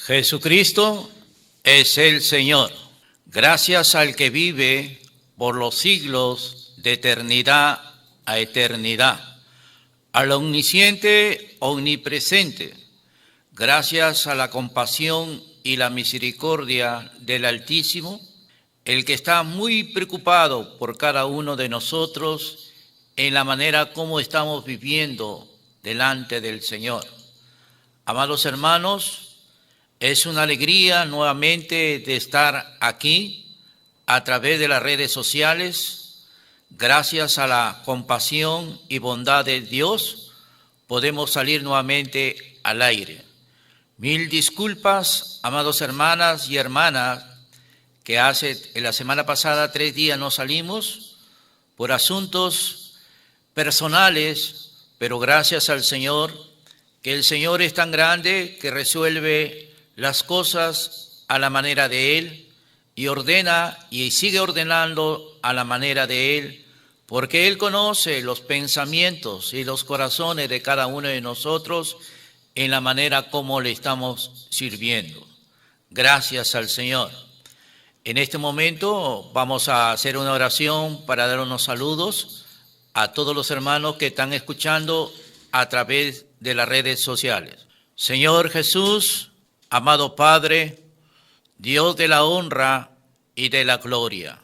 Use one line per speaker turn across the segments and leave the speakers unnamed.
Jesucristo es el Señor. Gracias al que vive por los siglos de eternidad a eternidad. Al omnisciente, omnipresente. Gracias a la compasión y la misericordia del Altísimo, el que está muy preocupado por cada uno de nosotros en la manera como estamos viviendo delante del Señor. Amados hermanos, es una alegría nuevamente de estar aquí a través de las redes sociales. Gracias a la compasión y bondad de Dios, podemos salir nuevamente al aire. Mil disculpas, amados hermanas y hermanas, que en la semana pasada 3 días no salimos por asuntos personales, pero gracias al Señor, que el Señor es tan grande que resuelve las cosas a la manera de Él y ordena y sigue ordenando a la manera de Él, porque Él conoce los pensamientos y los corazones de cada uno de nosotros en la manera como le estamos sirviendo. Gracias al Señor. En este momento vamos a hacer una oración para dar unos saludos a todos los hermanos que están escuchando a través de las redes sociales. Señor Jesús, amado Padre, Dios de la honra y de la gloria.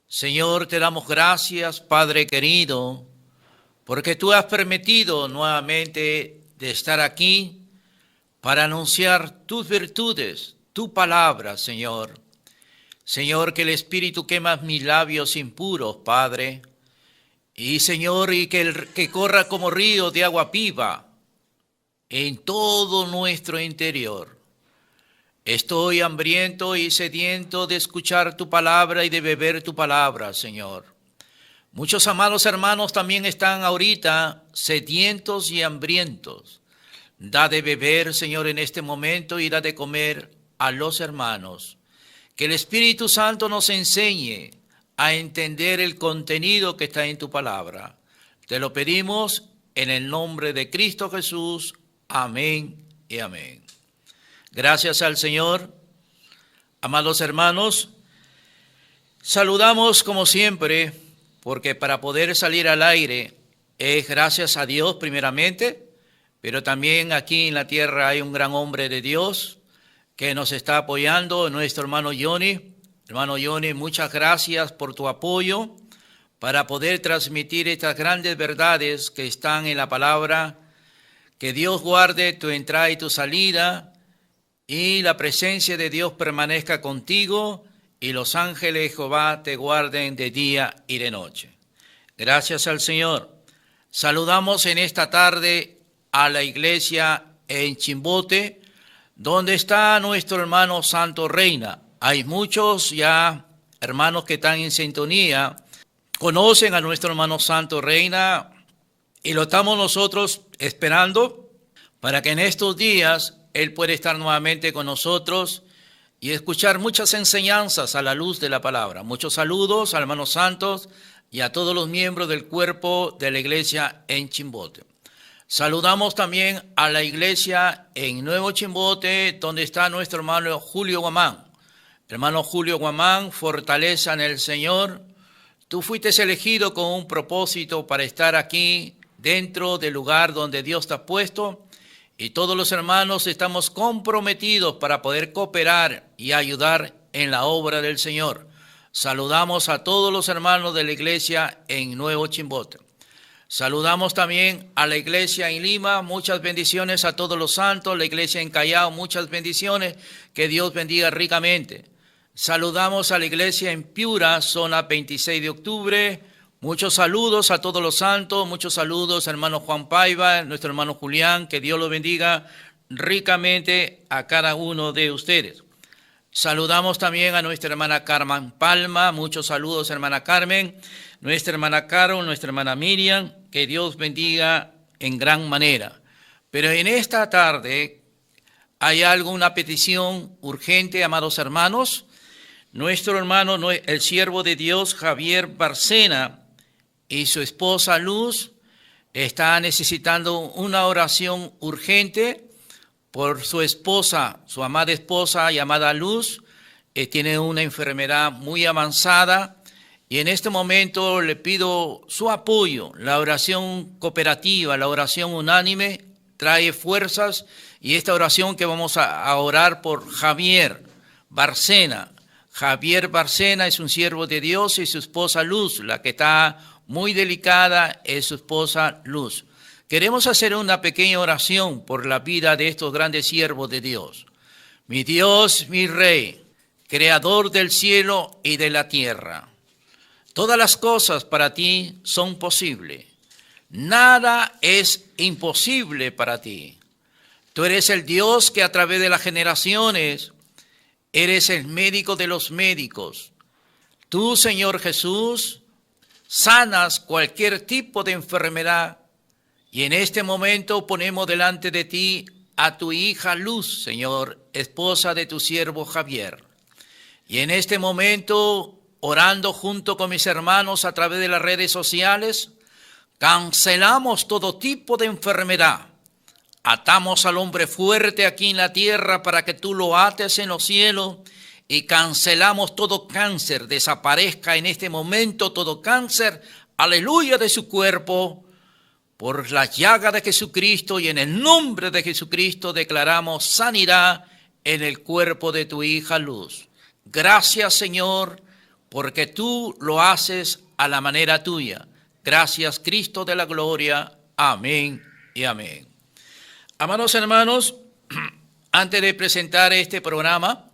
Señor, te damos gracias, Padre querido, porque tú has permitido nuevamente de estar aquí para anunciar tus virtudes, tu palabra, Señor. Señor, que el Espíritu quema mis labios impuros, Padre, y Señor, y que corra como río de agua viva en todo nuestro interior. Estoy hambriento y sediento de escuchar tu palabra y de beber tu palabra, Señor. Muchos amados hermanos también están ahorita sedientos y hambrientos. Da de beber, Señor, en este momento y da de comer a los hermanos. Que el Espíritu Santo nos enseñe a entender el contenido que está en tu palabra. Te lo pedimos en el nombre de Cristo Jesús. Amén y amén. Gracias al Señor. Amados hermanos, saludamos como siempre, porque para poder salir al aire es gracias a Dios primeramente, pero también aquí en la tierra hay un gran hombre de Dios que nos está apoyando, nuestro hermano Johnny. Hermano Johnny, muchas gracias por tu apoyo para poder transmitir estas grandes verdades que están en la palabra. Que Dios guarde tu entrada y tu salida, y la presencia de Dios permanezca contigo, y los ángeles de Jehová te guarden de día y de noche. Gracias al Señor. Saludamos en esta tarde a la iglesia en Chimbote, donde está nuestro hermano Santo Reina. Hay muchos ya hermanos que están en sintonía, conocen a nuestro hermano Santo Reina, y lo estamos nosotros esperando para que en estos días Él pueda estar nuevamente con nosotros y escuchar muchas enseñanzas a la luz de la palabra. Muchos saludos a hermanos santos y a todos los miembros del cuerpo de la iglesia en Chimbote. Saludamos también a la iglesia en Nuevo Chimbote, donde está nuestro hermano Julio Guamán. Hermano Julio Guamán, fortaleza en el Señor. Tú fuiste elegido con un propósito para estar aquí dentro del lugar donde Dios te ha puesto, y todos los hermanos estamos comprometidos para poder cooperar y ayudar en la obra del Señor. Saludamos a todos los hermanos de la iglesia en Nuevo Chimbote. Saludamos también a la iglesia en Lima, muchas bendiciones a todos los santos, la iglesia en Callao, muchas bendiciones, que Dios bendiga ricamente. Saludamos a la iglesia en Piura, zona 26 de octubre, muchos saludos a todos los santos, muchos saludos a hermano Juan Paiva, nuestro hermano Julián, que Dios los bendiga ricamente a cada uno de ustedes. Saludamos también a nuestra hermana Carmen Palma, muchos saludos hermana Carmen, nuestra hermana Carol, nuestra hermana Miriam, que Dios bendiga en gran manera. Pero en esta tarde hay una petición urgente, amados hermanos. Nuestro hermano, el siervo de Dios, Javier Barcena, y su esposa Luz está necesitando una oración urgente por su esposa, su amada esposa llamada Luz. Tiene una enfermedad muy avanzada y en este momento le pido su apoyo. La oración cooperativa, la oración unánime trae fuerzas, y esta oración que vamos a orar por Javier Barcena. Javier Barcena es un siervo de Dios, y su esposa Luz, la que está muy delicada, es su esposa Luz. Queremos hacer una pequeña oración por la vida de estos grandes siervos de Dios. Mi Dios, mi Rey, Creador del cielo y de la tierra, todas las cosas para ti son posibles. Nada es imposible para ti. Tú eres el Dios que a través de las generaciones eres el médico de los médicos. Tú, Señor Jesús, sanas cualquier tipo de enfermedad. Y en este momento ponemos delante de ti a tu hija Luz, Señor, esposa de tu siervo Javier. Y en este momento, orando junto con mis hermanos a través de las redes sociales, cancelamos todo tipo de enfermedad. Atamos al hombre fuerte aquí en la tierra para que tú lo ates en los cielos, y cancelamos todo cáncer. Desaparezca en este momento todo cáncer, aleluya, de su cuerpo. Por la llaga de Jesucristo y en el nombre de Jesucristo declaramos sanidad en el cuerpo de tu hija Luz. Gracias, Señor, porque tú lo haces a la manera tuya. Gracias, Cristo de la gloria. Amén y amén. Amados hermanos, antes de presentar este programa,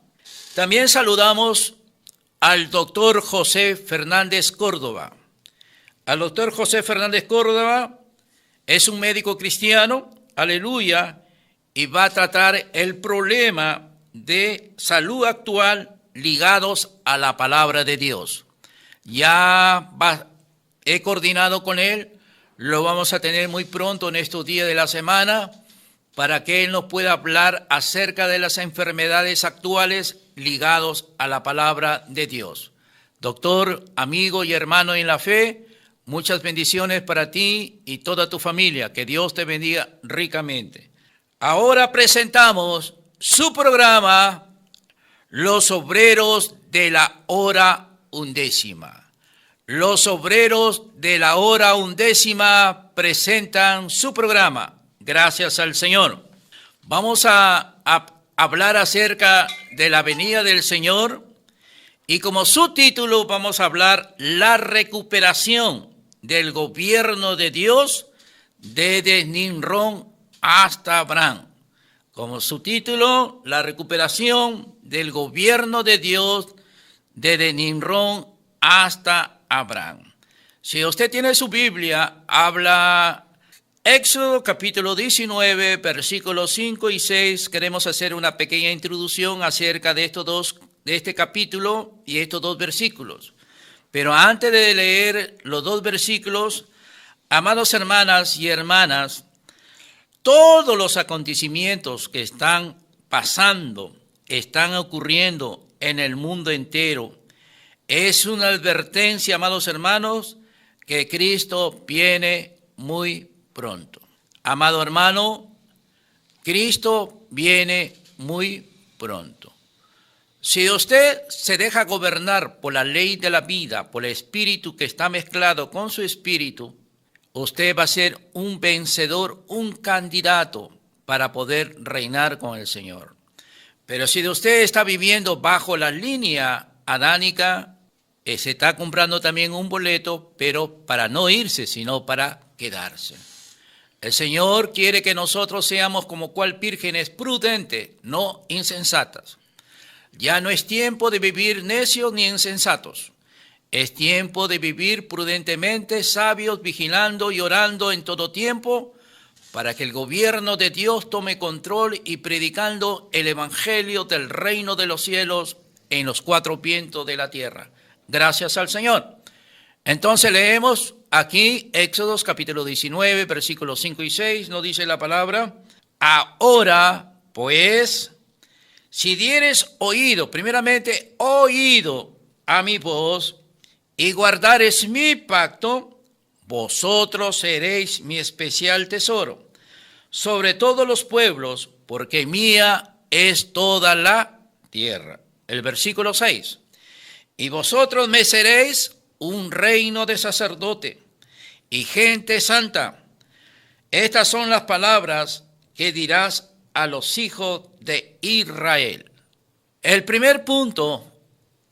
también saludamos al doctor José Fernández Córdoba. Al doctor José Fernández Córdoba es un médico cristiano, aleluya, y va a tratar el problema de salud actual ligados a la palabra de Dios. He coordinado con él, lo vamos a tener muy pronto en estos días de la semana, para que él nos pueda hablar acerca de las enfermedades actuales ligados a la palabra de Dios. Doctor, amigo y hermano en la fe, muchas bendiciones para ti y toda tu familia. Que Dios te bendiga ricamente. Ahora presentamos su programa, Los Obreros de la Hora Undécima. Los Obreros de la Hora Undécima presentan su programa. Gracias al Señor. Vamos a hablar acerca de la venida del Señor, y como subtítulo vamos a hablar la recuperación del gobierno de Dios desde Nimrod hasta Abraham. Como subtítulo, la recuperación del gobierno de Dios desde Nimrod hasta Abraham. Si usted tiene su Biblia, habla Éxodo capítulo 19, versículos 5 y 6. Queremos hacer una pequeña introducción acerca de este capítulo y estos dos versículos. Pero antes de leer los dos versículos, amados hermanas y hermanas, todos los acontecimientos que están pasando, están ocurriendo en el mundo entero, es una advertencia, amados hermanos, que Cristo viene muy pronto. Amado hermano, Cristo viene muy pronto. Si usted se deja gobernar por la ley de la vida, por el espíritu que está mezclado con su espíritu, usted va a ser un vencedor, un candidato para poder reinar con el Señor. Pero si usted está viviendo bajo la línea adánica, se está comprando también un boleto, pero para no irse, sino para quedarse. El Señor quiere que nosotros seamos como cual vírgenes prudentes, no insensatas. Ya no es tiempo de vivir necios ni insensatos. Es tiempo de vivir prudentemente, sabios, vigilando y orando en todo tiempo, para que el gobierno de Dios tome control y predicando el evangelio del reino de los cielos en los cuatro vientos de la tierra. Gracias al Señor. Entonces leemos aquí Éxodo capítulo 19, versículos 5 y 6, nos dice la palabra: ahora pues, si dieres oído, primeramente oído a mi voz, y guardares mi pacto, vosotros seréis mi especial tesoro sobre todos los pueblos, porque mía es toda la tierra. El versículo 6. Y vosotros me seréis un reino de sacerdote y gente santa. Estas son las palabras que dirás a los hijos de Israel. El primer punto,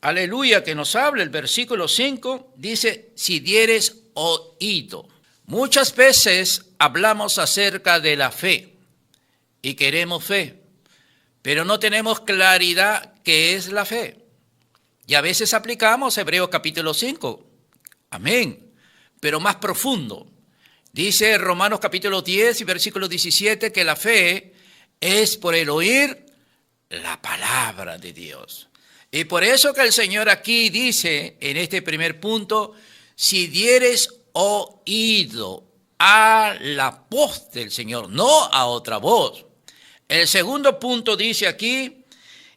aleluya, que nos habla el versículo 5, dice, si dieres oído. Muchas veces hablamos acerca de la fe y queremos fe, pero no tenemos claridad qué es la fe. Y a veces aplicamos Hebreos capítulo 5, amén, pero más profundo. Dice Romanos capítulo 10 y versículo 17 que la fe es por el oír la palabra de Dios. Y por eso que el Señor aquí dice en este primer punto, si dieres oído a la voz del Señor, no a otra voz. El segundo punto dice aquí,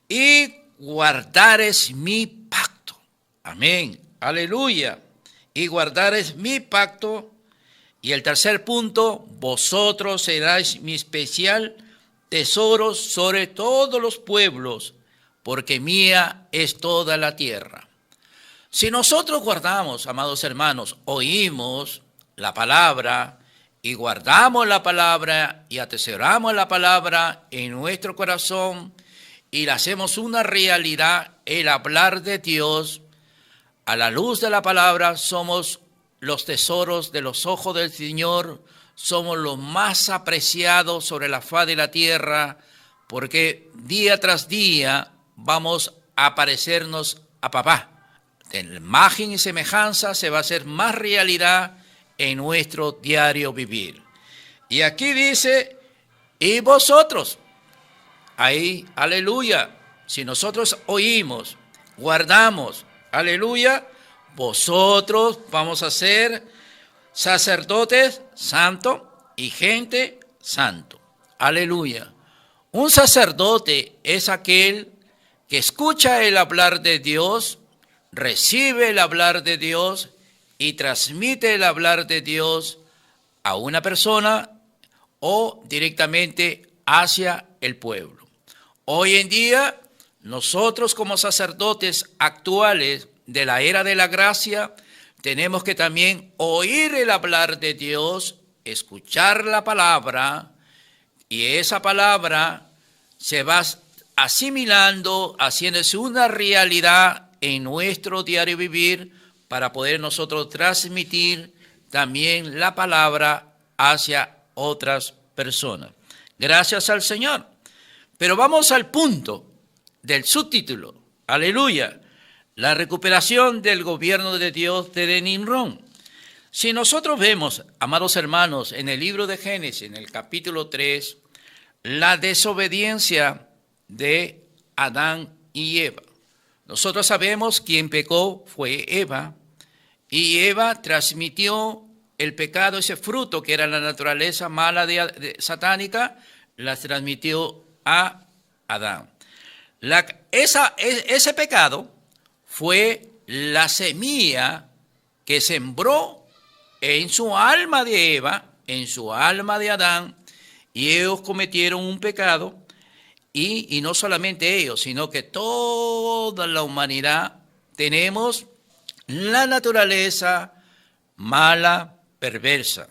y guardares mi pacto. Amén, aleluya. Y guardares mi pacto. Y el tercer punto, vosotros seráis mi especial tesoro sobre todos los pueblos, porque mía es toda la tierra. Si nosotros guardamos, amados hermanos, oímos la palabra y guardamos la palabra y atesoramos la palabra en nuestro corazón y la hacemos una realidad, el hablar de Dios, a la luz de la palabra somos los tesoros de los ojos del Señor, somos los más apreciados sobre la faz de la tierra, porque día tras día vamos a parecernos a papá. En imagen y semejanza se va a hacer más realidad en nuestro diario vivir. Y aquí dice, y vosotros, ahí, aleluya, si nosotros oímos, guardamos, aleluya, vosotros vamos a ser sacerdotes santos y gente santo. Aleluya. Un sacerdote es aquel que escucha el hablar de Dios, recibe el hablar de Dios y transmite el hablar de Dios a una persona o directamente hacia el pueblo. Hoy en día, nosotros como sacerdotes actuales de la era de la gracia, tenemos que también oír el hablar de Dios, escuchar la palabra, y esa palabra se va asimilando, haciéndose una realidad en nuestro diario vivir para poder nosotros transmitir también la palabra hacia otras personas. Gracias al Señor. Pero vamos al punto del subtítulo. Aleluya. La recuperación del gobierno de Dios de Nimrod. Si nosotros vemos, amados hermanos, en el libro de Génesis, en el capítulo 3, la desobediencia de Adán y Eva. Nosotros sabemos quién pecó fue Eva, y Eva transmitió el pecado, ese fruto que era la naturaleza mala satánica, la transmitió a Adán. Ese pecado fue la semilla que sembró en su alma de Eva, en su alma de Adán, y ellos cometieron un pecado, y no solamente ellos, sino que toda la humanidad tenemos la naturaleza mala, perversa.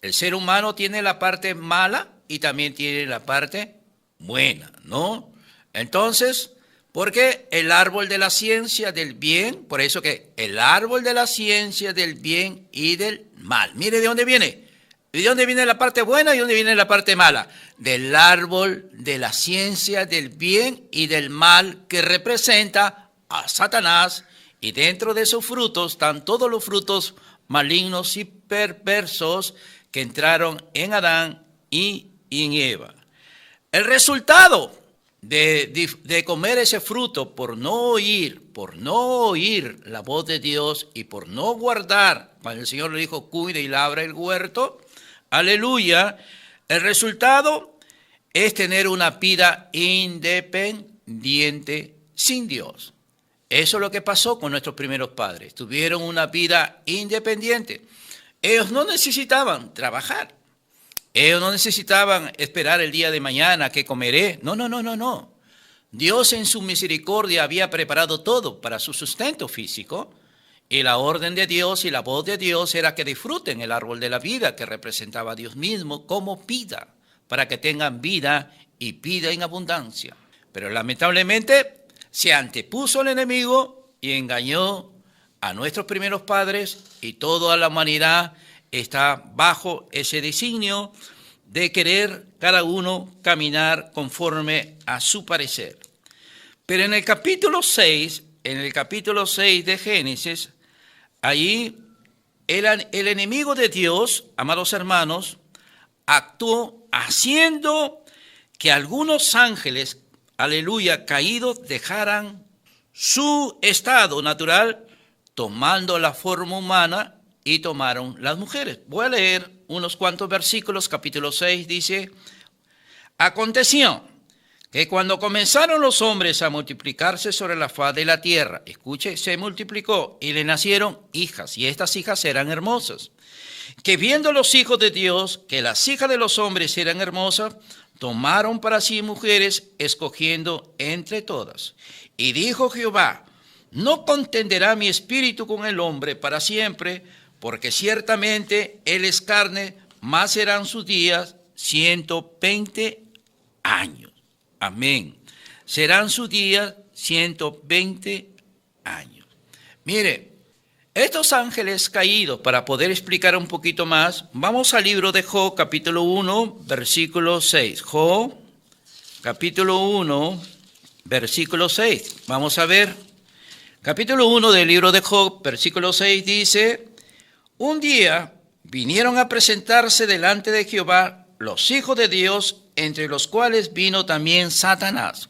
El ser humano tiene la parte mala y también tiene la parte buena, ¿no? Entonces, porque el árbol de la ciencia del bien, por eso que el árbol de la ciencia del bien y del mal. Mire de dónde viene. ¿De dónde viene la parte buena y de dónde viene la parte mala? Del árbol de la ciencia del bien y del mal que representa a Satanás, y dentro de esos frutos están todos los frutos malignos y perversos que entraron en Adán y en Eva. El resultado de comer ese fruto por no oír la voz de Dios y por no guardar, cuando el Señor le dijo, cuide y labra el huerto, aleluya, el resultado es tener una vida independiente sin Dios. Eso es lo que pasó con nuestros primeros padres. Tuvieron una vida independiente. Ellos no necesitaban trabajar. Ellos no necesitaban esperar el día de mañana que comeré. No, no, no, no, no. Dios en su misericordia había preparado todo para su sustento físico. Y la orden de Dios y la voz de Dios era que disfruten el árbol de la vida que representaba a Dios mismo como vida, para que tengan vida y vida en abundancia. Pero lamentablemente se antepuso el enemigo y engañó a nuestros primeros padres, y toda la humanidad está bajo ese designio de querer cada uno caminar conforme a su parecer. Pero en el capítulo 6 de Génesis, allí el enemigo de Dios, amados hermanos, actuó haciendo que algunos ángeles, aleluya, caídos, dejaran su estado natural, tomando la forma humana, y tomaron las mujeres. Voy a leer unos cuantos versículos. Capítulo 6 dice: aconteció que cuando comenzaron los hombres a multiplicarse sobre la faz de la tierra, escuche, se multiplicó y le nacieron hijas, y estas hijas eran hermosas, que viendo los hijos de Dios que las hijas de los hombres eran hermosas, tomaron para sí mujeres, escogiendo entre todas. Y dijo Jehová: no contenderá mi espíritu con el hombre para siempre, porque ciertamente él es carne, más serán sus días 120 años. Amén. Serán sus días 120 años. Mire, estos ángeles caídos, para poder explicar un poquito más, vamos al libro de Job, capítulo 1, versículo 6. Job, capítulo 1, versículo 6. Vamos a ver. Capítulo 1 del libro de Job, versículo 6 dice: un día vinieron a presentarse delante de Jehová los hijos de Dios, entre los cuales vino también Satanás.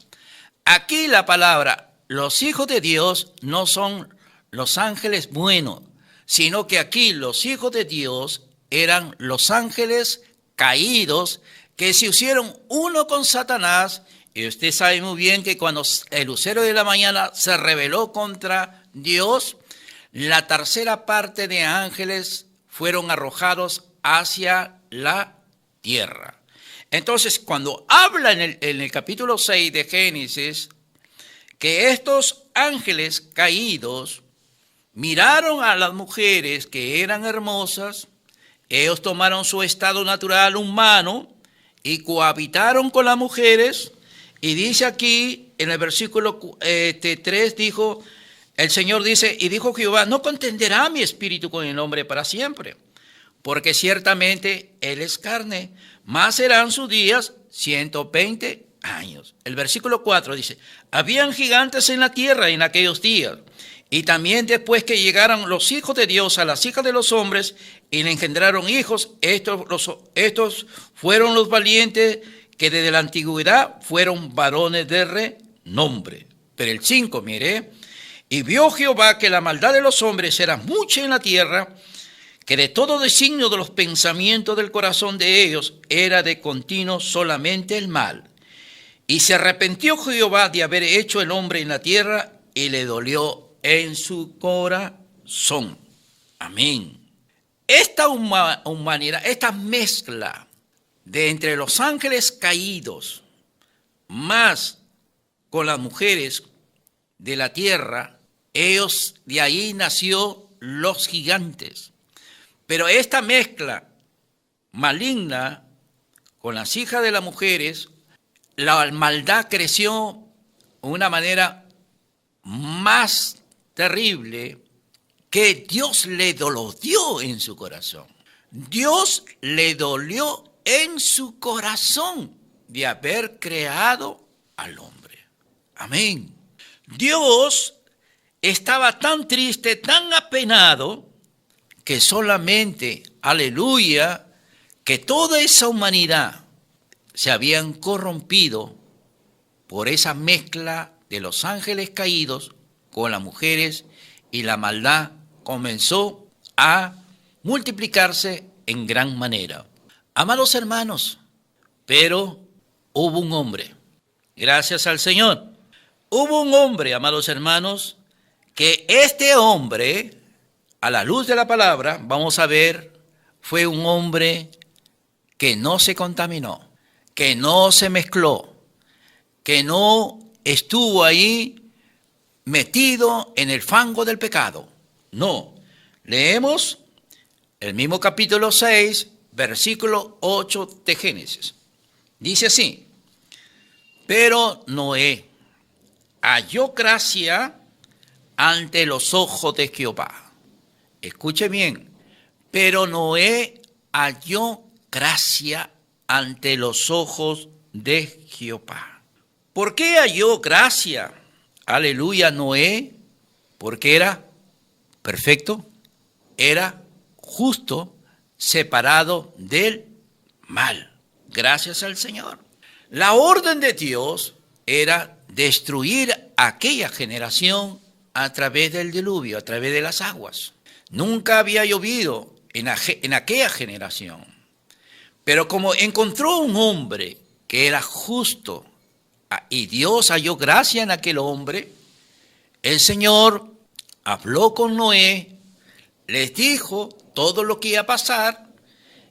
Aquí la palabra los hijos de Dios no son los ángeles buenos, sino que aquí los hijos de Dios eran los ángeles caídos que se hicieron uno con Satanás. Y usted sabe muy bien que cuando el lucero de la mañana se rebeló contra Dios, la tercera parte de ángeles fueron arrojados hacia la tierra. Entonces, cuando habla en el capítulo 6 de Génesis, que estos ángeles caídos miraron a las mujeres que eran hermosas, ellos tomaron su estado natural humano y cohabitaron con las mujeres. Y dice aquí, en el versículo 3, dijo, el Señor dice: y dijo Jehová: no contenderá mi espíritu con el hombre para siempre, porque ciertamente él es carne, más serán sus días 120 años. El versículo 4 dice: habían gigantes en la tierra en aquellos días, y también después que llegaron los hijos de Dios a las hijas de los hombres y le engendraron hijos, estos fueron los valientes que desde la antigüedad fueron varones de renombre. Pero el 5, mire: y vio Jehová que la maldad de los hombres era mucha en la tierra, que de todo designio de los pensamientos del corazón de ellos era de continuo solamente el mal. Y se arrepintió Jehová de haber hecho el hombre en la tierra, y le dolió en su corazón. Amén. Esta humanidad, esta mezcla de entre los ángeles caídos más con las mujeres de la tierra, ellos, de ahí nació los gigantes. Pero esta mezcla maligna con las hijas de las mujeres, la maldad creció de una manera más terrible, que Dios le dolió en su corazón. Dios le dolió en su corazón de haber creado al hombre. Amén. Dios estaba tan triste, tan apenado, que solamente, aleluya, que toda esa humanidad se habían corrompido por esa mezcla de los ángeles caídos con las mujeres, y la maldad comenzó a multiplicarse en gran manera. Amados hermanos, pero hubo un hombre, gracias al Señor, hubo un hombre, amados hermanos, que este hombre, a la luz de la palabra, vamos a ver, fue un hombre que no se contaminó, que no se mezcló, que no estuvo ahí metido en el fango del pecado. No, leemos el mismo capítulo 6, versículo 8 de Génesis. Dice así: pero Noé halló gracia ante los ojos de Jehová. Escuche bien, pero Noé halló gracia ante los ojos de Jehová. ¿Por qué halló gracia? Aleluya, Noé, porque era perfecto, era justo, separado del mal. Gracias al Señor. La orden de Dios era destruir aquella generación a través del diluvio, a través de las aguas. Nunca había llovido en aquella generación. Pero como encontró un hombre que era justo y Dios halló gracia en aquel hombre, el Señor habló con Noé, les dijo todo lo que iba a pasar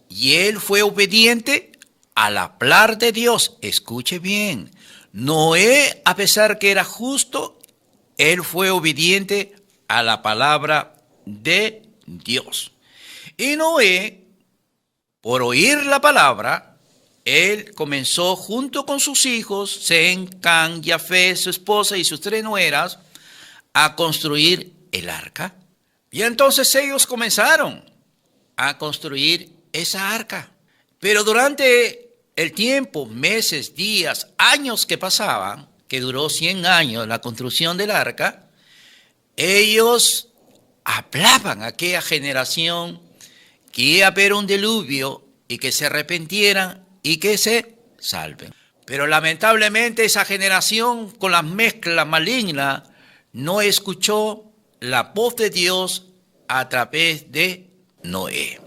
y él fue obediente al hablar de Dios. Escuche bien, Noé, a pesar que era justo, él fue obediente a la palabra de Dios. Y Noé, por oír la palabra, él comenzó junto con sus hijos, Sem, Cam, Jafet, su esposa y sus 3 nueras, a construir el arca. Y entonces ellos comenzaron a construir esa arca. Pero durante el tiempo, meses, días, años que pasaban, que duró 100 años la construcción del arca, ellos hablaban a aquella generación que iba a haber un diluvio y que se arrepintieran y que se salven. Pero lamentablemente esa generación con las mezclas malignas no escuchó la voz de Dios a través de Noé.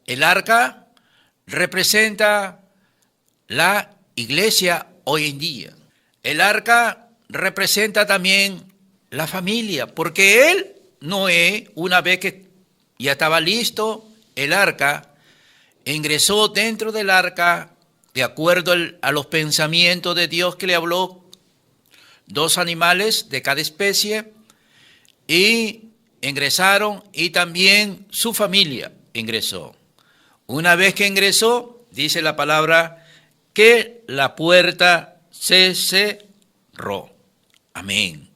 El arca representa la iglesia hoy en día. El arca representa también la familia, porque él, Noé, una vez que ya estaba listo el arca, ingresó dentro del arca de acuerdo a los pensamientos de Dios que le habló, 2 animales de cada especie, y ingresaron, y también su familia ingresó. Una vez que ingresó, dice la palabra, que la puerta se cerró. Amén.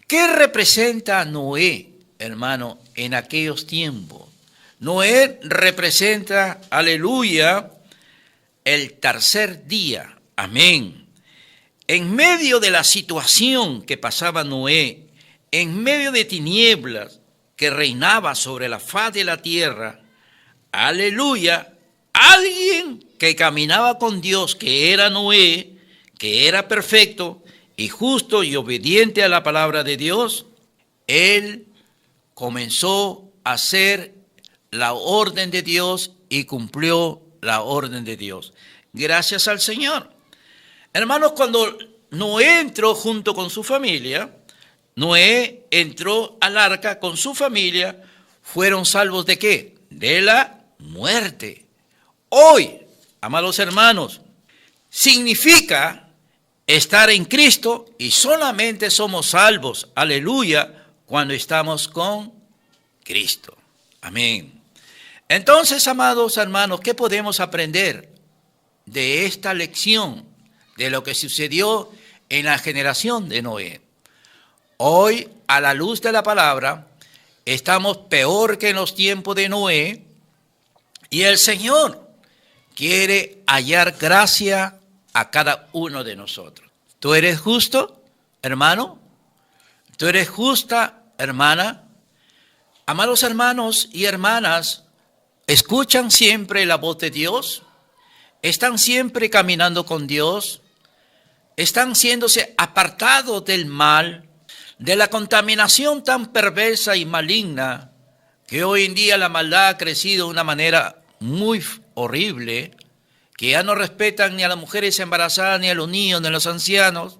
¿Qué representa Noé, hermano, en aquellos tiempos? Noé representa, aleluya, el tercer día. Amén. En medio de la situación que pasaba Noé, en medio de tinieblas que reinaba sobre la faz de la tierra, aleluya, alguien que caminaba con Dios, que era Noé, que era perfecto y justo y obediente a la palabra de Dios, él comenzó a hacer la orden de Dios y cumplió la orden de Dios. Gracias al Señor. Hermanos, cuando Noé entró junto con su familia, Noé entró al arca con su familia, fueron salvos ¿de qué? De la muerte. Hoy, amados hermanos, significa estar en Cristo y solamente somos salvos, aleluya, cuando estamos con Cristo. Amén. Entonces, amados hermanos, ¿qué podemos aprender de esta lección, de lo que sucedió en la generación de Noé? Hoy, a la luz de la palabra, estamos peor que en los tiempos de Noé y el Señor quiere hallar gracia a cada uno de nosotros. ¿Tú eres justo, hermano? ¿Tú eres justa, hermana? Amados hermanos y hermanas, ¿escuchan siempre la voz de Dios? ¿Están siempre caminando con Dios? ¿Están siéndose apartados del mal, de la contaminación tan perversa y maligna que hoy en día la maldad ha crecido de una manera muy horrible, que ya no respetan ni a las mujeres embarazadas, ni a los niños, ni a los ancianos?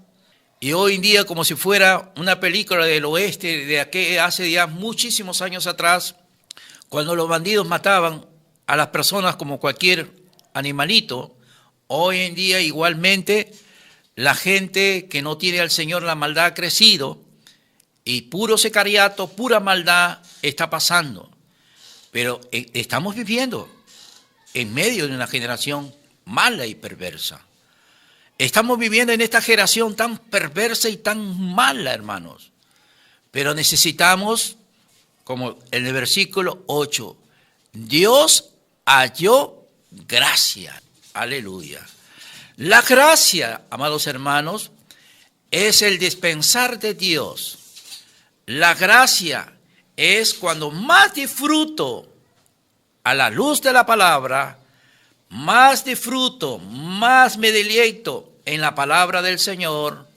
Y hoy en día, como si fuera una película del oeste, de aquel, hace ya muchísimos años atrás, cuando los bandidos mataban a las personas como cualquier animalito, hoy en día igualmente la gente que no tiene al Señor, la maldad ha crecido y puro sicariato, pura maldad está pasando. Pero estamos viviendo en medio de una generación mala y perversa. Estamos viviendo en esta generación tan perversa y tan mala, hermanos. Pero necesitamos, como en el versículo 8, Dios halló gracia. Aleluya. La gracia, amados hermanos, es el dispensar de Dios. La gracia es cuando más disfruto a la luz de la palabra, más disfruto, más me deleito en la palabra del Señor,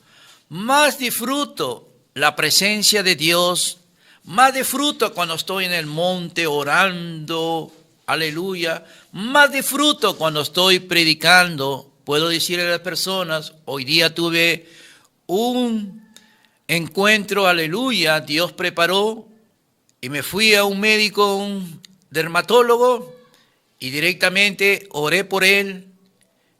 más disfruto la presencia de Dios, más disfruto cuando estoy en el monte orando, aleluya, más disfruto cuando estoy predicando. Puedo decirle a las personas, hoy día tuve un encuentro, aleluya, Dios preparó y me fui a un médico, un dermatólogo, y directamente oré por él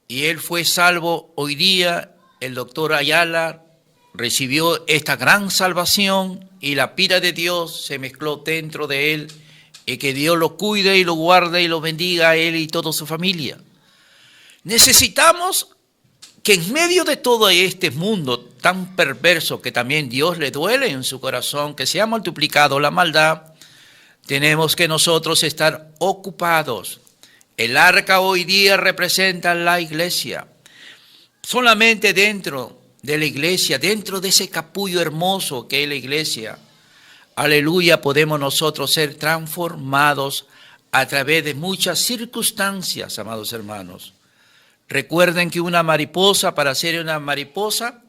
y él fue salvo. Hoy día el doctor Ayala recibió esta gran salvación y la pira de Dios se mezcló dentro de él, y que Dios lo cuide y lo guarde y lo bendiga a él y toda su familia. Necesitamos que en medio de todo este mundo tan perverso, que también Dios le duele en su corazón, que se ha multiplicado la maldad, tenemos que nosotros estar ocupados. El arca hoy día representa la iglesia. Solamente dentro de la iglesia, dentro de ese capullo hermoso que es la iglesia, aleluya, podemos nosotros ser transformados a través de muchas circunstancias, amados hermanos. Recuerden que una mariposa, para ser una mariposa,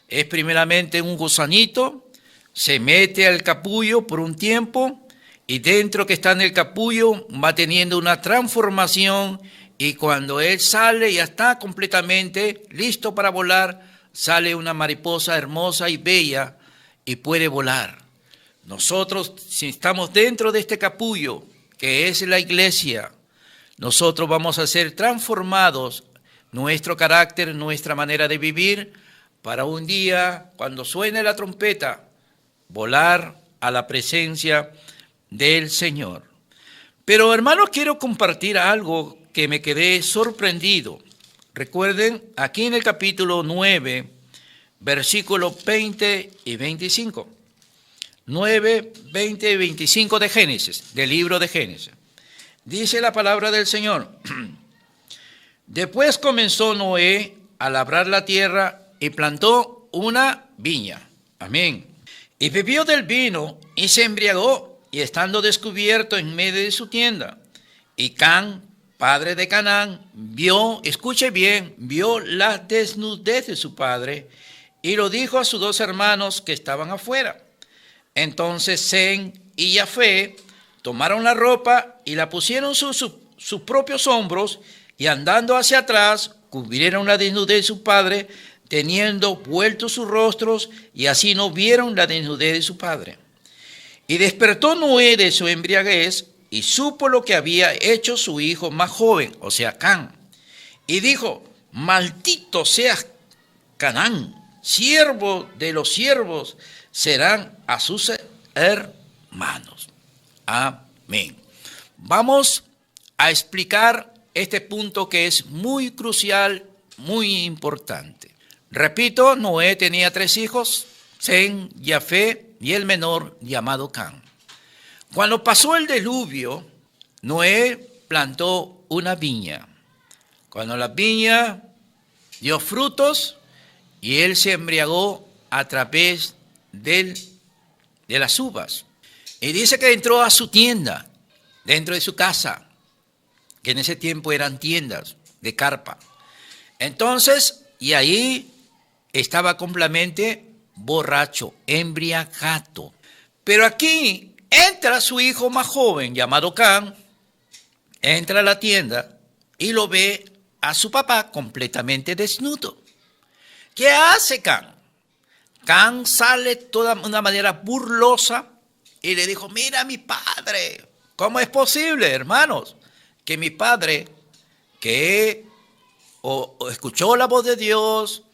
es primeramente un gusanito, se mete al capullo por un tiempo y dentro que está en el capullo va teniendo una transformación, y cuando él sale ya está completamente listo para volar, sale una mariposa hermosa y bella y puede volar. Nosotros, si estamos dentro de este capullo, que es la iglesia, nosotros vamos a ser transformados, nuestro carácter, nuestra manera de vivir, para un día, cuando suene la trompeta, volar a la presencia del Señor. Pero hermanos, quiero compartir algo que me quedé sorprendido. Recuerden, aquí en el capítulo 9, versículos 20 y 25. 9, 20 y 25 de Génesis, del libro de Génesis. Dice la palabra del Señor. Después comenzó Noé a labrar la tierra y plantó una viña. Amén. Y bebió del vino y se embriagó, y estando descubierto en medio de su tienda. Y Can, padre de Canaán, vio, escuche bien, vio la desnudez de su padre y lo dijo a sus dos hermanos que estaban afuera. Entonces Sem y Jafé tomaron la ropa y la pusieron sus propios hombros, y andando hacia atrás cubrieron la desnudez de su padre, teniendo vueltos sus rostros, y así no vieron la desnudez de su padre. Y despertó Noé de su embriaguez y supo lo que había hecho su hijo más joven, o sea, Can. Y dijo: maldito seas Canaán, siervo de los siervos serán a sus hermanos. Amén. Vamos a explicar este punto que es muy crucial, muy importante. Repito, Noé tenía 3 hijos, Sem, Jafé y el menor llamado Can. Cuando pasó el diluvio, Noé plantó una viña. Cuando la viña dio frutos, y él se embriagó a través de las uvas. Y dice que entró a su tienda, dentro de su casa, que en ese tiempo eran tiendas de carpa. Entonces, y ahí estaba completamente borracho, embriagado. Pero aquí entra su hijo más joven, llamado Can, entra a la tienda y lo ve a su papá completamente desnudo. ¿Qué hace Can? Can sale de una manera burlosa y le dijo: mira mi padre, ¿cómo es posible, hermanos, que mi padre, que o escuchó la voz de Dios,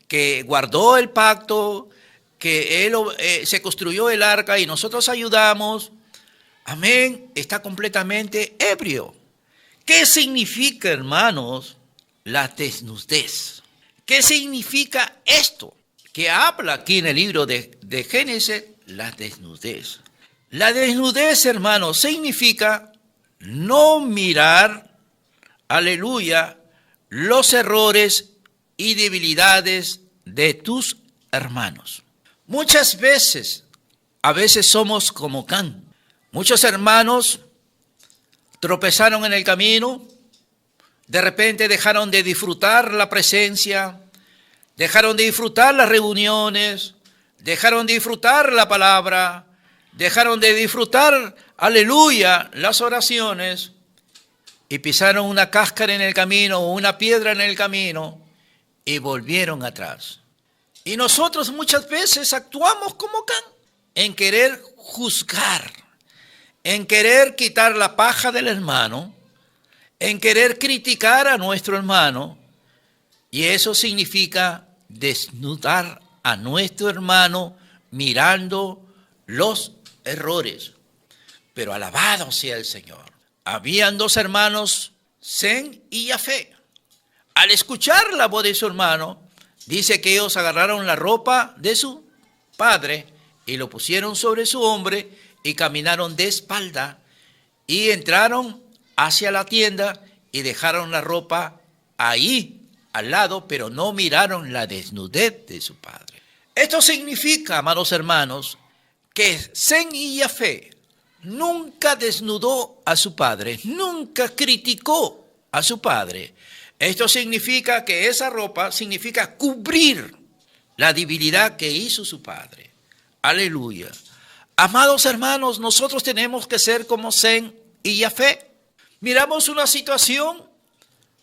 que guardó el pacto, que él se construyó el arca y nosotros ayudamos, amén, está completamente ebrio. ¿Qué significa, hermanos, la desnudez? ¿Qué significa esto que habla aquí en el libro de Génesis? La desnudez. La desnudez, hermanos, significa no mirar, aleluya, los errores y debilidades de tus hermanos. Muchas veces, a veces somos como Can. Muchos hermanos tropezaron en el camino, de repente dejaron de disfrutar la presencia, dejaron de disfrutar las reuniones, dejaron de disfrutar la palabra, dejaron de disfrutar, aleluya, las oraciones, y pisaron una cáscara en el camino o una piedra en el camino y volvieron atrás. Y nosotros muchas veces actuamos como Can, en querer juzgar, en querer quitar la paja del hermano, en querer criticar a nuestro hermano, y eso significa desnudar a nuestro hermano mirando los errores. Pero alabado sea el Señor. Habían dos hermanos, Sem y Jafet. Al escuchar la voz de su hermano, dice que ellos agarraron la ropa de su padre y lo pusieron sobre su hombro y caminaron de espalda y entraron hacia la tienda y dejaron la ropa ahí al lado, pero no miraron la desnudez de su padre. Esto significa, amados hermanos, que Sem y Jafet nunca desnudó a su padre, nunca criticó a su padre. Esto significa que esa ropa significa cubrir la debilidad que hizo su padre. Aleluya. Amados hermanos, nosotros tenemos que ser como Sem y Jafet. Miramos una situación,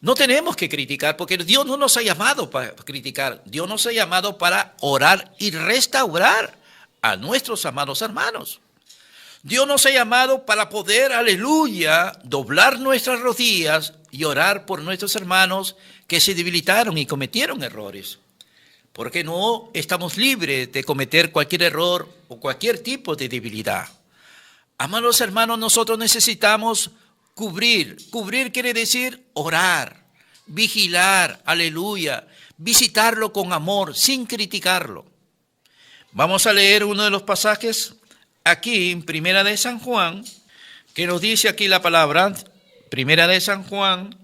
no tenemos que criticar, porque Dios no nos ha llamado para criticar. Dios nos ha llamado para orar y restaurar a nuestros amados hermanos. Dios nos ha llamado para poder, aleluya, doblar nuestras rodillas y orar por nuestros hermanos que se debilitaron y cometieron errores. Porque no estamos libres de cometer cualquier error o cualquier tipo de debilidad. Amados hermanos, nosotros necesitamos cubrir. Cubrir quiere decir orar, vigilar, aleluya, visitarlo con amor, sin criticarlo. Vamos a leer uno de los pasajes aquí en Primera de San Juan, que nos dice aquí la palabra, Primera de San Juan,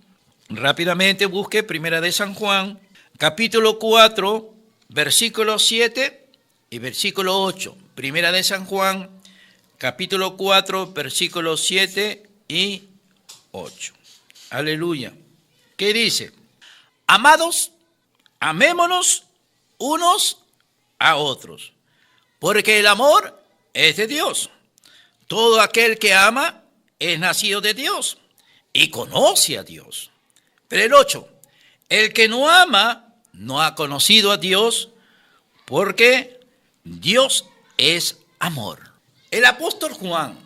rápidamente busque Primera de San Juan, capítulo 4, versículo 7 y versículo 8. Primera de San Juan, capítulo 4, versículos 7 y 8. Aleluya. ¿Qué dice? Amados, amémonos unos a otros, porque el amor es de Dios. Todo aquel que ama es nacido de Dios y conoce a Dios. Pero el 8, el que no ama no ha conocido a Dios, porque Dios es amor. El apóstol Juan,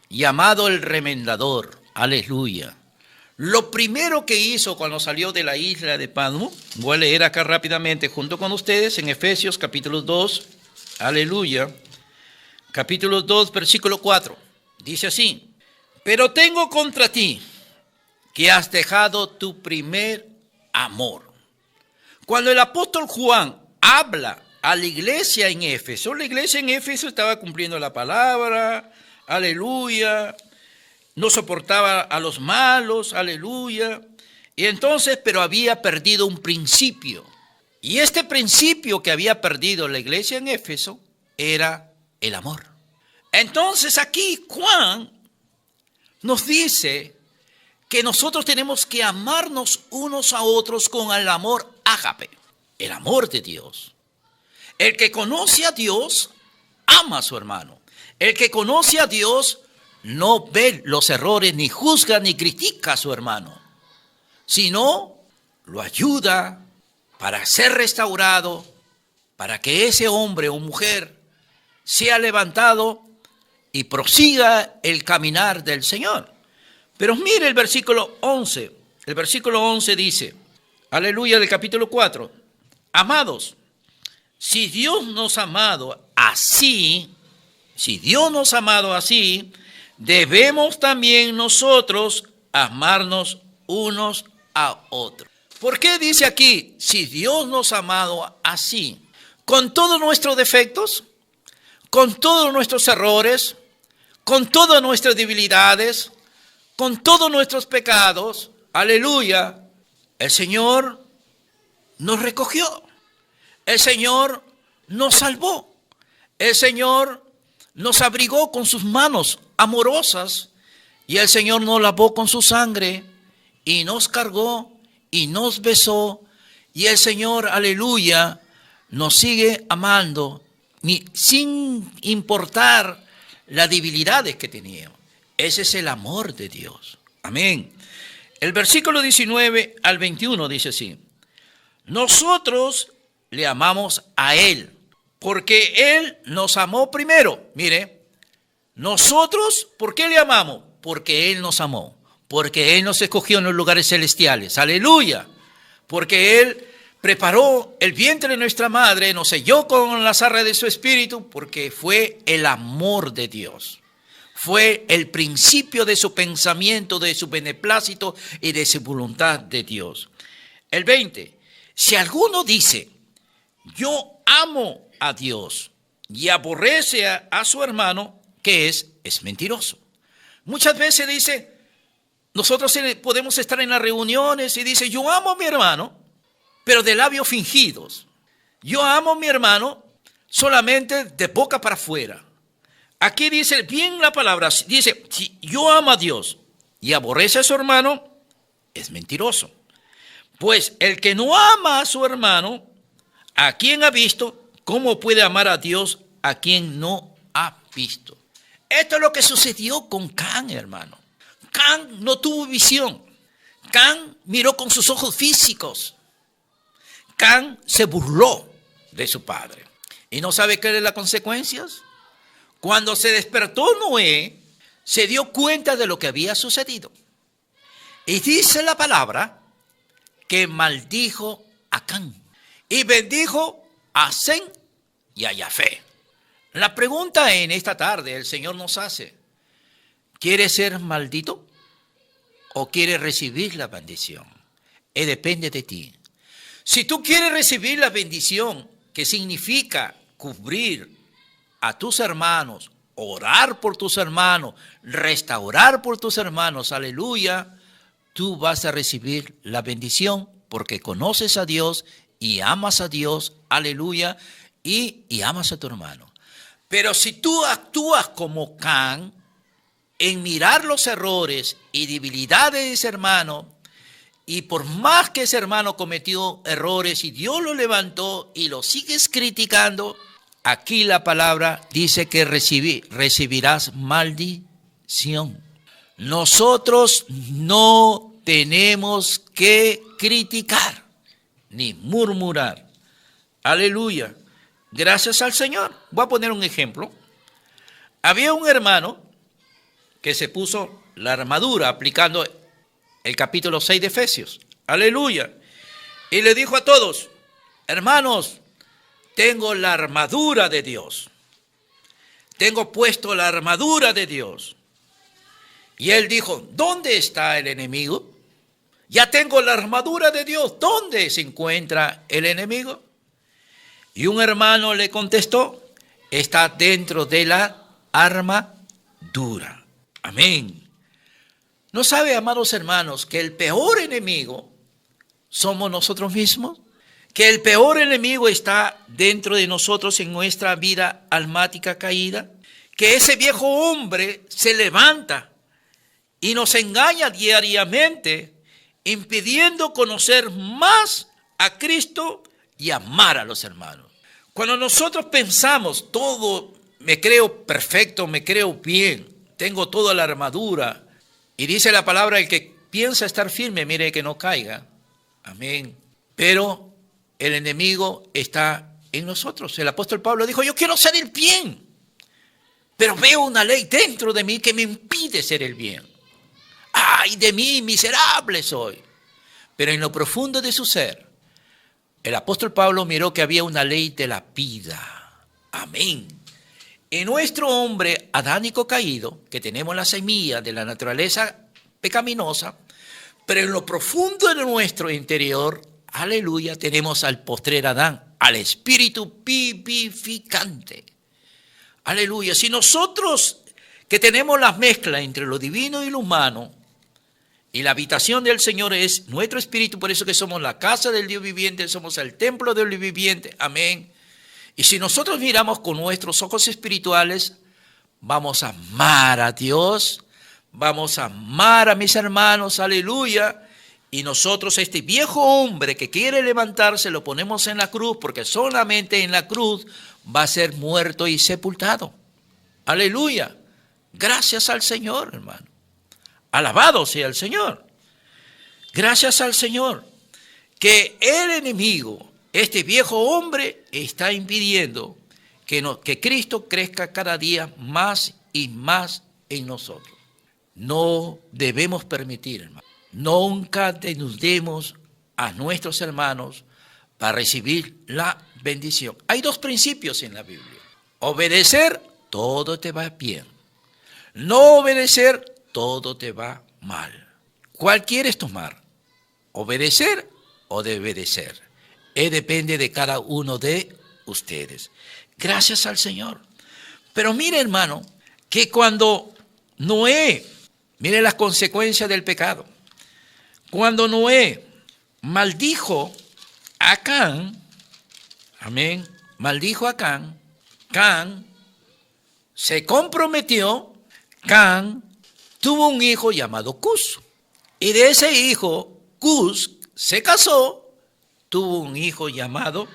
llamado el remendador, aleluya, lo primero que hizo cuando salió de la isla de Patmos, voy a leer acá rápidamente junto con ustedes en Efesios capítulo 2, aleluya, capítulo 2, versículo 4, dice así: pero tengo contra ti que has dejado tu primer amor. Cuando el apóstol Juan habla a la iglesia en Éfeso, la iglesia en Éfeso estaba cumpliendo la palabra, aleluya, no soportaba a los malos, aleluya, y entonces, pero había perdido un principio, y este principio que había perdido la iglesia en Éfeso era el amor. Entonces aquí Juan nos dice que nosotros tenemos que amarnos unos a otros con el amor ágape, el amor de Dios. El que conoce a Dios ama a su hermano. El que conoce a Dios no ve los errores, ni juzga, ni critica a su hermano, sino lo ayuda para ser restaurado, para que ese hombre o mujer sea levantado y prosiga el caminar del Señor. Pero mire el versículo 11 El versículo 11 dice, aleluya, del capítulo 4. Amados, si Dios nos ha amado así, debemos también nosotros amarnos unos a otros. ¿Por qué dice aquí, si Dios nos ha amado así? Con todos nuestros defectos, con todos nuestros errores, con todas nuestras debilidades, con todos nuestros pecados, aleluya, el Señor nos recogió, el Señor nos salvó, el Señor nos abrigó con sus manos amorosas y el Señor nos lavó con su sangre y nos cargó y nos besó y el Señor, aleluya, nos sigue amando sin importar las debilidades que teníamos. Ese es el amor de Dios. Amén. El versículo 19 al 21 dice así. Nosotros le amamos a Él, porque Él nos amó primero. Mire, nosotros, ¿por qué le amamos? Porque Él nos amó, porque Él nos escogió en los lugares celestiales. Aleluya. Porque Él preparó el vientre de nuestra madre, nos selló con las arras de su espíritu, porque fue el amor de Dios. Fue el principio de su pensamiento, de su beneplácito y de su voluntad de Dios. El 20. Si alguno dice, yo amo a Dios y aborrece a su hermano, ¿qué es? Es mentiroso. Muchas veces dice, nosotros podemos estar en las reuniones y dice, yo amo a mi hermano, pero de labios fingidos. Yo amo a mi hermano solamente de boca para afuera. Aquí dice bien la palabra, dice, si yo amo a Dios y aborrece a su hermano, es mentiroso. Pues el que no ama a su hermano, ¿a quién ha visto? ¿Cómo puede amar a Dios a quien no ha visto? Esto es lo que sucedió con Can, hermano. Can no tuvo visión. Can miró con sus ojos físicos. Can se burló de su padre. ¿Y no sabe qué eran las consecuencias? Cuando se despertó Noé, se dio cuenta de lo que había sucedido. Y dice la palabra que maldijo a Can y bendijo a Sem y a Jafé. La pregunta en esta tarde el Señor nos hace, ¿quieres ser maldito o quieres recibir la bendición? Depende de ti. Si tú quieres recibir la bendición, que significa cubrir a tus hermanos, orar por tus hermanos, restaurar por tus hermanos, aleluya, tú vas a recibir la bendición porque conoces a Dios y amas a Dios, aleluya, y amas a tu hermano. Pero si tú actúas como Can, en mirar los errores y debilidades de ese hermano, y por más que ese hermano cometió errores y Dios lo levantó y lo sigues criticando, aquí la palabra dice que recibirás maldición. Nosotros no tenemos que criticar ni murmurar. Aleluya. Gracias al Señor. Voy a poner un ejemplo. Había un hermano que se puso la armadura aplicando el capítulo 6 de Efesios. Aleluya. Y le dijo a todos, hermanos, tengo la armadura de Dios. Tengo puesto la armadura de Dios. Y él dijo, ¿dónde está el enemigo? Ya tengo la armadura de Dios. ¿Dónde se encuentra el enemigo? Y un hermano le contestó, está dentro de la armadura. Amén. ¿No sabe, amados hermanos, que el peor enemigo somos nosotros mismos? Que el peor enemigo está dentro de nosotros en nuestra vida almática caída. Que ese viejo hombre se levanta y nos engaña diariamente, impidiendo conocer más a Cristo y amar a los hermanos. Cuando nosotros pensamos, todo, me creo perfecto, me creo bien, tengo toda la armadura, y dice la palabra, el que piensa estar firme, mire que no caiga. Amén. Pero el enemigo está en nosotros. El apóstol Pablo dijo, yo quiero hacer el bien, pero veo una ley dentro de mí que me impide hacer el bien. ¡Ay de mí, miserable soy! pero en lo profundo de su ser, el apóstol Pablo miró que había una ley de la vida. Amén. En nuestro hombre adánico caído, que tenemos la semilla de la naturaleza pecaminosa, pero en lo profundo de nuestro interior, aleluya, tenemos al postrer Adán, al espíritu vivificante. Aleluya. Si nosotros que tenemos la mezcla entre lo divino y lo humano, y la habitación del Señor es nuestro espíritu, por eso que somos la casa del Dios viviente, somos el templo del Dios viviente, amén. Y si nosotros miramos con nuestros ojos espirituales, vamos a amar a Dios, vamos a amar a mis hermanos, aleluya. Y nosotros, este viejo hombre que quiere levantarse, lo ponemos en la cruz, porque solamente en la cruz va a ser muerto y sepultado. Aleluya. Gracias al Señor, hermano. Alabado sea el Señor. Gracias al Señor. Que el enemigo, este viejo hombre, está impidiendo que Cristo crezca cada día más y más en nosotros. No debemos permitir, hermano. Nunca denudemos a nuestros hermanos para recibir la bendición. Hay dos principios en la Biblia. Obedecer, todo te va bien. No obedecer, todo te va mal. ¿Cuál quieres tomar? ¿Obedecer o desobedecer? Depende de cada uno de ustedes. Gracias al Señor. Pero mire, hermano, que cuando Noé, mire las consecuencias del pecado. Cuando Noé maldijo a Can, amén, maldijo a Can, Can se comprometió, Can tuvo un hijo llamado Cus. Y de ese hijo, Cus se casó, tuvo un hijo llamado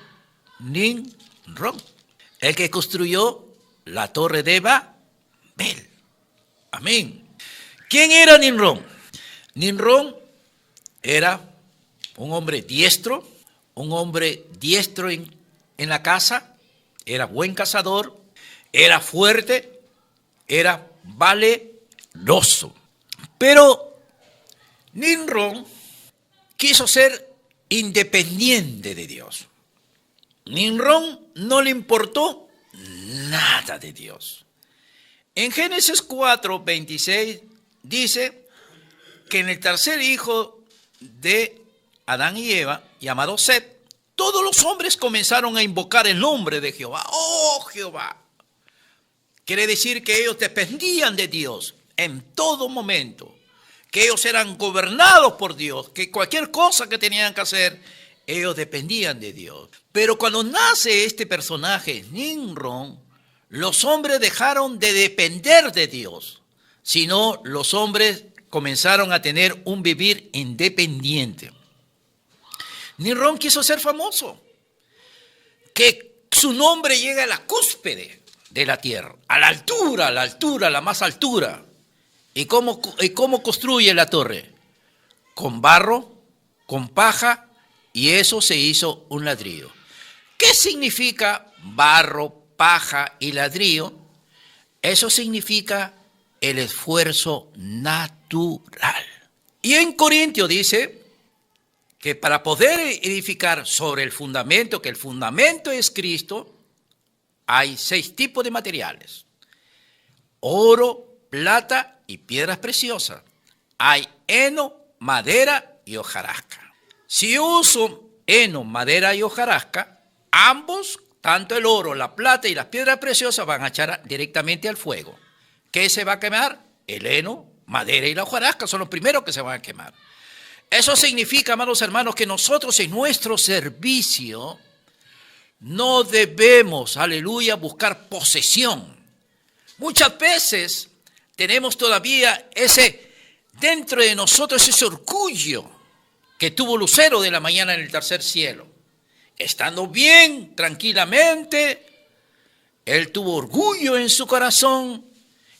Nimrod, el que construyó la torre de Babel. Amén. ¿Quién era Nimrod? Nimrod era un hombre diestro en la caza, era buen cazador, era fuerte, era valeroso. Pero Nimrod quiso ser independiente de Dios. Nimrod no le importó nada de Dios. En Génesis 4:26 dice que en el tercer hijo de Adán y Eva, llamado Set, todos los hombres comenzaron a invocar el nombre de Jehová. ¡Oh, Jehová! Quiere decir que ellos dependían de Dios en todo momento, que ellos eran gobernados por Dios, que cualquier cosa que tenían que hacer, ellos dependían de Dios. Pero cuando nace este personaje, Nimrod, los hombres dejaron de depender de Dios, sino los hombres comenzaron a tener un vivir independiente. Nimrod quiso ser famoso, que su nombre llegue a la cúspide de la tierra, a la altura, la más altura. ¿Y cómo construye la torre? Con barro, con paja, y eso se hizo un ladrillo. ¿Qué significa barro, paja y ladrillo? Eso significa el esfuerzo natural. Y en Corintios dice que para poder edificar sobre el fundamento, que el fundamento es Cristo, hay 6 tipos de materiales: oro, plata y piedras preciosas. Hay heno, madera y hojarasca. Si yo uso heno, madera y hojarasca, ambos, tanto el oro, la plata y las piedras preciosas, van a echar directamente al fuego. ¿Qué se va a quemar? El heno, madera y la hojarasca son los primeros que se van a quemar. Eso significa, amados hermanos, que nosotros en nuestro servicio no debemos, aleluya, buscar posesión. Muchas veces tenemos todavía dentro de nosotros ese orgullo que tuvo Lucero de la mañana en el tercer cielo. Estando bien, tranquilamente, él tuvo orgullo en su corazón,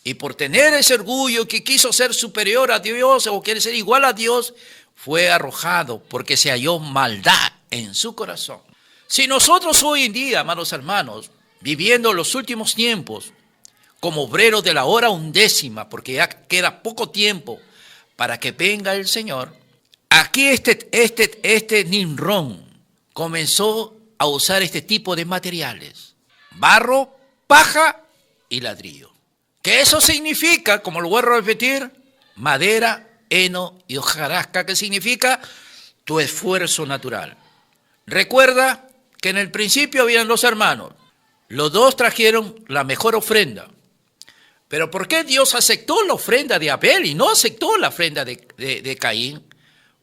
y por tener ese orgullo que quiso ser superior a Dios o quiere ser igual a Dios, fue arrojado porque se halló maldad en su corazón. Si nosotros hoy en día, amados hermanos, viviendo los últimos tiempos, como obreros de la hora 11, porque ya queda poco tiempo para que venga el Señor, aquí este Nimrod comenzó a usar este tipo de materiales: barro, paja y ladrillo. ¿Qué eso significa? Como lo voy a repetir: madera, heno y hojarasca, que significa tu esfuerzo natural. Recuerda que en el principio habían dos hermanos. Los dos trajeron la mejor ofrenda. Pero ¿por qué Dios aceptó la ofrenda de Abel y no aceptó la ofrenda de Caín?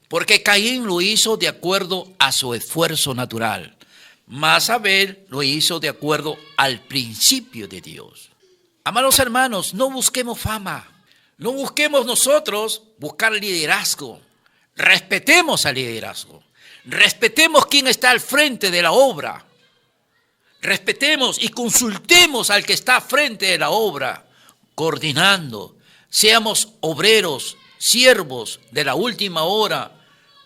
Porque Caín lo hizo de acuerdo a su esfuerzo natural, mas Abel lo hizo de acuerdo al principio de Dios. Amados hermanos, no busquemos fama, no busquemos nosotros buscar liderazgo. Respetemos al liderazgo, respetemos quién está al frente de la obra, respetemos y consultemos al que está al frente de la obra, coordinando. Seamos obreros, siervos de la última hora,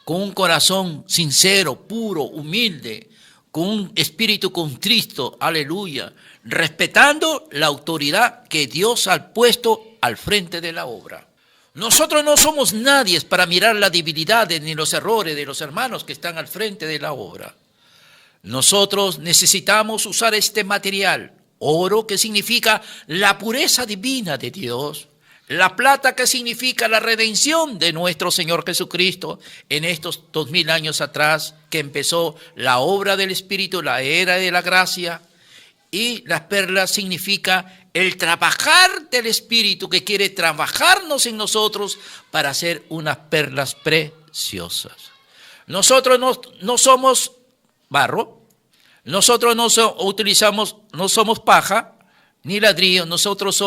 con un corazón sincero, puro, humilde, con un espíritu contrito, aleluya, respetando la autoridad que Dios ha puesto al frente de la obra. Nosotros no somos nadie para mirar las debilidades ni los errores de los hermanos que están al frente de la obra. Nosotros necesitamos usar este material: oro, que significa la pureza divina de Dios; la plata, que significa la redención de nuestro Señor Jesucristo en estos 2000 años atrás, que empezó la obra del Espíritu, la era de la gracia; y las perlas significa el trabajar del Espíritu, que quiere trabajarnos en nosotros para hacer unas perlas preciosas. Nosotros no somos barro, nosotros no somos paja ni ladrillo, nosotros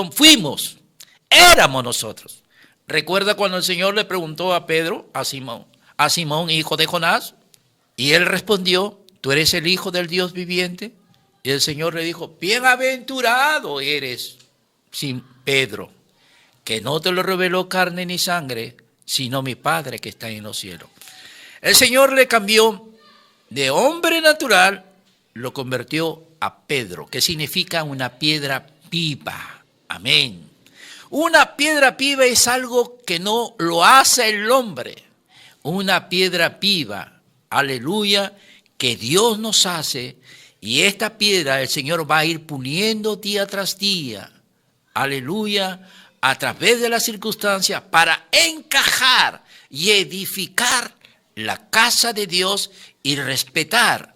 éramos nosotros. ¿Recuerda cuando el Señor le preguntó a Pedro, a Simón, hijo de Jonás? Y él respondió: ¿tú eres el Hijo del Dios viviente? Y el Señor le dijo: bienaventurado eres, Pedro, que no te lo reveló carne ni sangre, sino mi Padre que está en los cielos. El Señor le cambió de hombre natural, lo convirtió a Pedro, que significa una piedra viva. Amén. Una piedra viva es algo que no lo hace el hombre. Una piedra viva, aleluya, que Dios nos hace. Y esta piedra el Señor va a ir puliendo día tras día, aleluya, a través de las circunstancias, para encajar y edificar la casa de Dios y respetar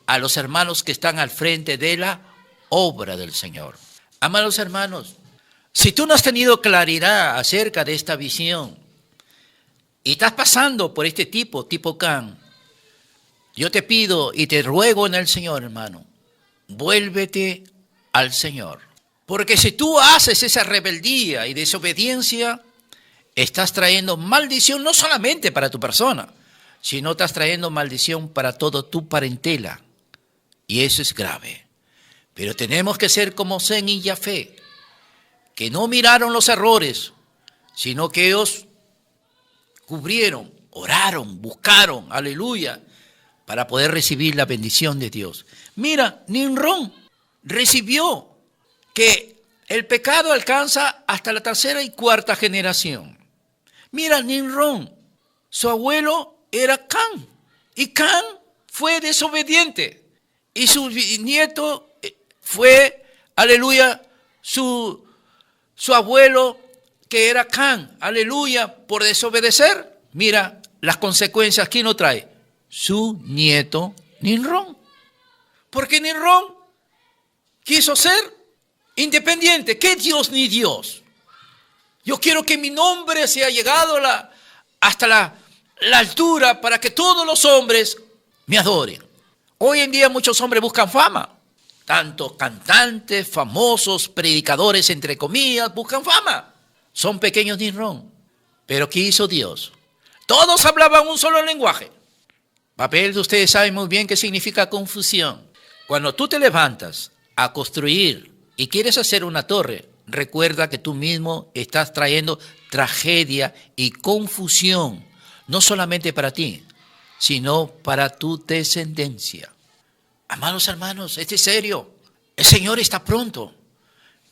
a los hermanos que están al frente de la obra del Señor. Amados hermanos, si tú no has tenido claridad acerca de esta visión y estás pasando por este tipo Can, yo te pido y te ruego en el Señor, hermano, vuélvete al Señor. Porque si tú haces esa rebeldía y desobediencia, estás trayendo maldición no solamente para tu persona, sino estás trayendo maldición para toda tu parentela. Y eso es grave. Pero tenemos que ser como Sem y Jafet, que no miraron los errores, sino que ellos cubrieron, oraron, buscaron, aleluya, para poder recibir la bendición de Dios. Mira, Nimrod recibió que el pecado alcanza hasta la tercera y cuarta generación. Mira, Nimrod, su abuelo era Can, y Can fue desobediente, y su nieto fue, aleluya, su abuelo que era Can, aleluya, por desobedecer. Mira las consecuencias, ¿quién lo trae? Su nieto Nimrod. Porque Nimrod quiso ser independiente. ¿Qué Dios ni Dios? Yo quiero que mi nombre sea llegado hasta la altura para que todos los hombres me adoren. Hoy en día muchos hombres buscan fama. Tanto cantantes, famosos, predicadores, entre comillas, buscan fama. Son pequeños Nimrod. Pero ¿qué hizo Dios? Todos hablaban un solo lenguaje. Papel, ustedes saben muy bien qué significa confusión. Cuando tú te levantas a construir y quieres hacer una torre, recuerda que tú mismo estás trayendo tragedia y confusión, no solamente para ti, sino para tu descendencia. Amados hermanos, esto es serio. El Señor está pronto,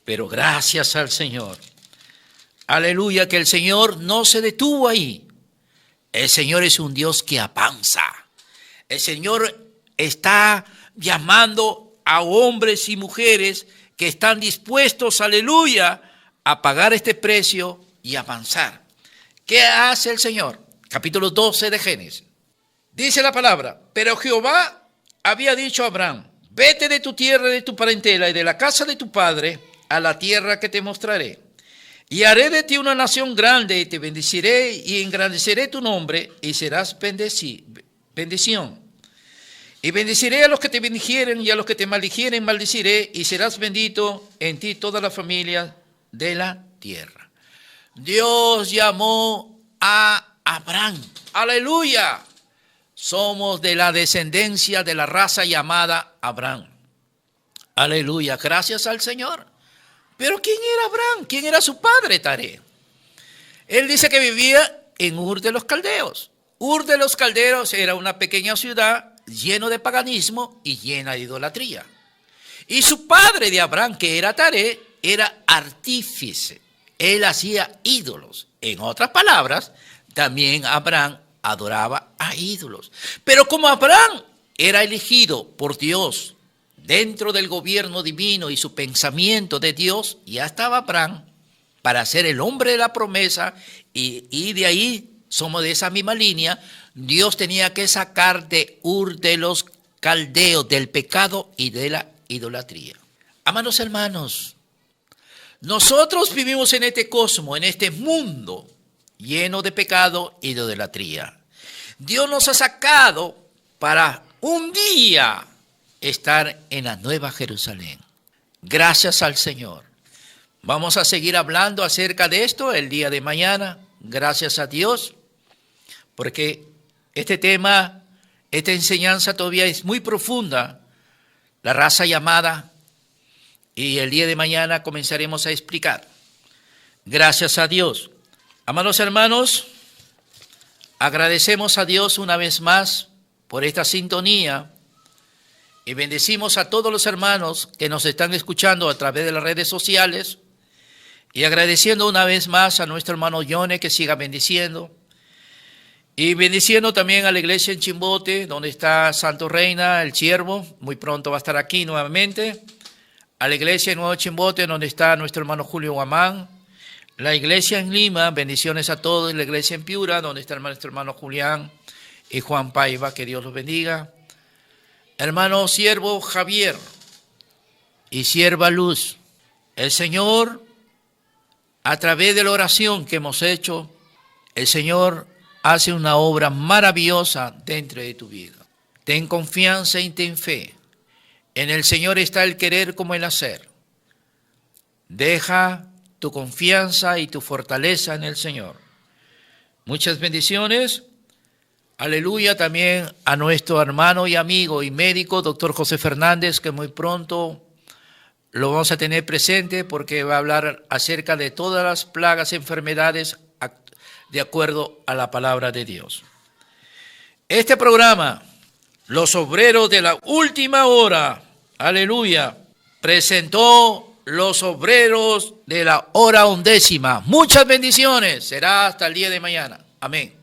pero gracias al Señor. Aleluya, que el Señor no se detuvo ahí. El Señor es un Dios que avanza. El Señor está llamando a hombres y mujeres que están dispuestos, aleluya, a pagar este precio y avanzar. ¿Qué hace el Señor? Capítulo 12 de Génesis. Dice la palabra, pero Jehová había dicho a Abraham, vete de tu tierra, de tu parentela y de la casa de tu padre a la tierra que te mostraré. Y haré de ti una nación grande y te bendeciré y engrandeceré tu nombre y serás bendición. Y bendeciré a los que te bendijeren y a los que te maldijeren maldeciré y serás bendito en ti toda la familia de la tierra. Dios llamó a Abraham. Aleluya. Somos de la descendencia de la raza llamada Abraham. Aleluya. Gracias al Señor. Pero ¿quién era Abraham? ¿Quién era su padre, Taré? Él dice que vivía en Ur de los Caldeos. Ur de los Caldeos era una pequeña ciudad lleno de paganismo y llena de idolatría. Y su padre de Abraham, que era Taré, era artífice. Él hacía ídolos. En otras palabras, también Abraham adoraba a ídolos. Pero como Abraham era elegido por Dios dentro del gobierno divino y su pensamiento de Dios, ya estaba Abraham para ser el hombre de la promesa y de ahí somos de esa misma línea. Dios tenía que sacar de Ur de los Caldeos del pecado y de la idolatría. Amados hermanos, nosotros vivimos en este cosmos, en este mundo lleno de pecado y de idolatría. Dios nos ha sacado para un día estar en la Nueva Jerusalén. Gracias al Señor. Vamos a seguir hablando acerca de esto el día de mañana. Gracias a Dios, porque este tema, esta enseñanza todavía es muy profunda. La raza llamada, y el día de mañana comenzaremos a explicar. Gracias a Dios. Amados hermanos, agradecemos a Dios una vez más por esta sintonía y bendecimos a todos los hermanos que nos están escuchando a través de las redes sociales y agradeciendo una vez más a nuestro hermano Yone que siga bendiciendo y bendiciendo también a la iglesia en Chimbote donde está Santo Reina, el siervo, muy pronto va a estar aquí nuevamente, a la iglesia en Nuevo Chimbote donde está nuestro hermano Julio Guamán, la iglesia en Lima, bendiciones a todos, la iglesia en Piura donde está nuestro hermano Julián y Juan Paiva, que Dios los bendiga. Hermano siervo Javier y sierva Luz, el Señor, a través de la oración que hemos hecho, el Señor hace una obra maravillosa dentro de tu vida. Ten confianza y ten fe. En el Señor está el querer como el hacer. Deja tu confianza y tu fortaleza en el Señor. Muchas bendiciones. Aleluya también a nuestro hermano y amigo y médico, doctor José Fernández, que muy pronto lo vamos a tener presente porque va a hablar acerca de todas las plagas, enfermedades, de acuerdo a la palabra de Dios. Este programa, Los Obreros de la Última Hora, aleluya, presentó Los Obreros de la Hora Undécima. Muchas bendiciones. Será hasta el día de mañana. Amén.